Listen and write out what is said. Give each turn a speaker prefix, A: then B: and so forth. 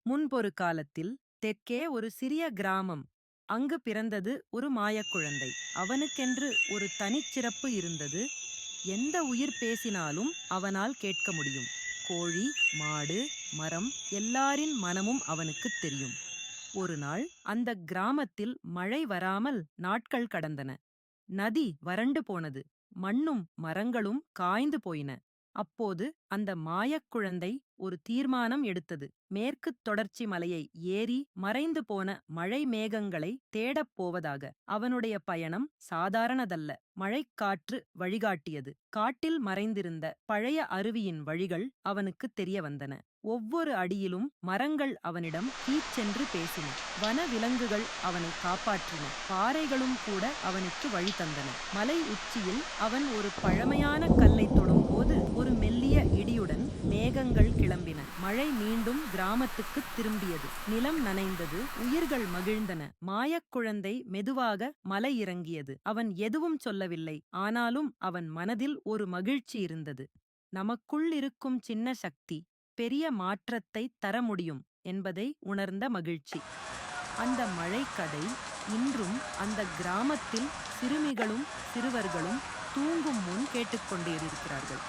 A: முன்பொரு காலத்தில் தெற்கே ஒரு சிறிய கிராமம். அங்கு பிறந்தது ஒரு மாயக்குழந்தை. அவனுக்கென்று ஒரு தனிச்சிறப்பு இருந்தது. எந்த உயிர் பேசினாலும் அவனால் கேட்க முடியும். கோழி, மாடு, மரம், எல்லாரின் மனமும் அவனுக்குத் தெரியும். ஒரு நாள் அந்த கிராமத்தில் மழை வராமல் நாட்கள் கடந்தன. நதி வறண்டு போனது. மண்ணும் மரங்களும் காய்ந்து போயின. அப்போது அந்த மாயக்குழந்தை ஒரு தீர்மானம் எடுத்தது. மேற்குத் தொடர்ச்சி மலையை ஏறி மறைந்து போன மழை மேகங்களை தேடப் போவதாக. அவனுடைய பயணம் சாதாரணதல்ல. மழைக்காற்று வழிகாட்டியது. காட்டில் மறைந்திருந்த பழைய அருவியின் வழிகள் அவனுக்குத் தெரிய வந்தன. ஒவ்வொரு அடியிலும் மரங்கள் அவனிடம் கீச்சென்று பேசின. வன விலங்குகள் அவனை காப்பாற்றின. பாறைகளும் கூட அவனுக்கு வழி தந்தன. மலை உச்சியில் அவன் ஒரு பழமையான கல்லை தொடும்போது ஒரு மெல்லிய இடியுடன் மேகங்கள் கிளம்பின. மழை மீண்டும் கிராமத்துக்குத் திரும்பியது. நிலம் நனைந்தது. உயிர்கள் மகிழ்ந்தன. மாயக்குழந்தை மெதுவாக மலை இறங்கியது. அவன் எதுவும் சொல்லவில்லை. ஆனாலும் அவன் மனதில் ஒரு மகிழ்ச்சி இருந்தது. நமக்குள் இருக்கும் சின்ன சக்தி பெரிய மாற்றத்தை தர முடியும் என்பதை உணர்ந்த மகிழ்ச்சி. அந்த மழைக்கதை இன்றும் அந்த கிராமத்தில் சிறுமிகளும் சிறுவர்களும் தூங்கும் முன் கேட்டுக்கொண்டே இருக்கிறார்கள்.